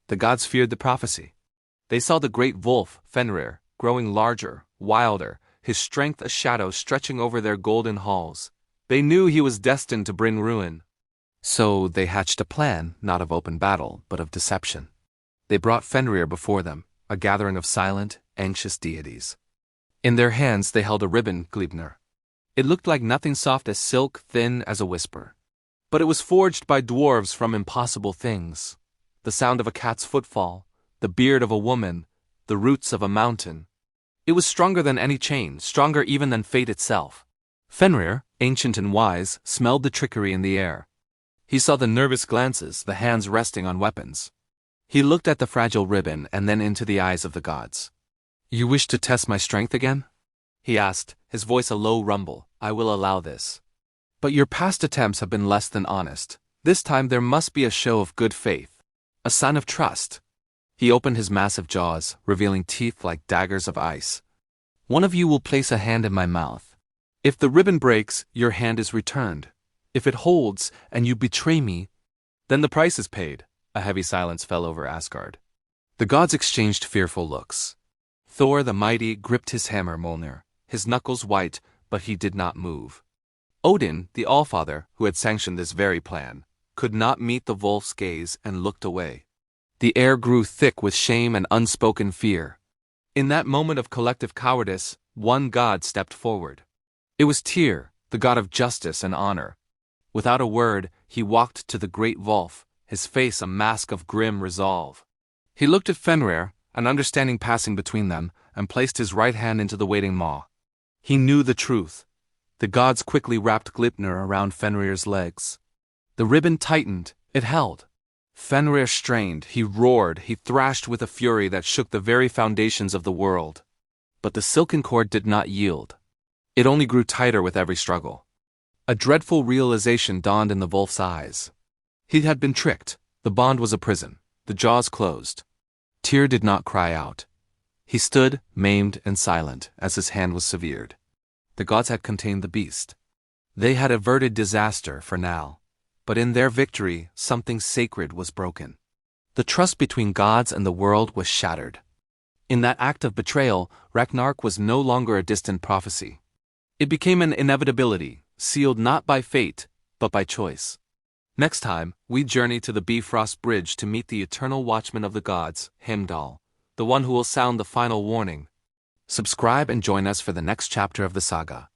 The gods feared the prophecy. They saw the great wolf, Fenrir, growing larger, wilder, his strength a shadow stretching over their golden halls. They knew he was destined to bring ruin. So they hatched a plan, not of open battle, but of deception. They brought Fenrir before them, a gathering of silent, anxious deities. In their hands they held a ribbon, Gleipnir. It looked like nothing soft as silk, thin as a whisper. But it was forged by dwarves from impossible things. The sound of a cat's footfall, the beard of a woman, the roots of a mountain. It was stronger than any chain, stronger even than fate itself. Fenrir, ancient and wise, smelled the trickery in the air. He saw the nervous glances, the hands resting on weapons. He looked at the fragile ribbon and then into the eyes of the gods. "You wish to test my strength again?" he asked, his voice a low rumble. "I will allow this. But your past attempts have been less than honest. This time there must be a show of good faith, a sign of trust." He opened his massive jaws, revealing teeth like daggers of ice. "One of you will place a hand in my mouth. If the ribbon breaks, your hand is returned. If it holds, and you betray me, then the price is paid." A heavy silence fell over Asgard. The gods exchanged fearful looks. Thor the mighty gripped his hammer Mjolnir, his knuckles white, but he did not move. Odin, the Allfather, who had sanctioned this very plan, could not meet the wolf's gaze and looked away. The air grew thick with shame and unspoken fear. In that moment of collective cowardice, one god stepped forward. It was Tyr, the god of justice and honor. Without a word, he walked to the great wolf, his face a mask of grim resolve. He looked at Fenrir, an understanding passing between them, and placed his right hand into the waiting maw. He knew the truth. The gods quickly wrapped Gleipnir around Fenrir's legs. The ribbon tightened, it held. Fenrir strained, he roared, he thrashed with a fury that shook the very foundations of the world. But the silken cord did not yield. It only grew tighter with every struggle. A dreadful realization dawned in the wolf's eyes. He had been tricked. The bond was a prison. The jaws closed. Tyr did not cry out. He stood, maimed and silent, as his hand was severed. The gods had contained the beast. They had averted disaster for now. But in their victory, something sacred was broken. The trust between gods and the world was shattered. In that act of betrayal, Ragnarok was no longer a distant prophecy. It became an inevitability, sealed not by fate, but by choice. Next time, we journey to the Bifrost Bridge to meet the eternal watchman of the gods, Heimdall, the one who will sound the final warning. Subscribe and join us for the next chapter of the saga.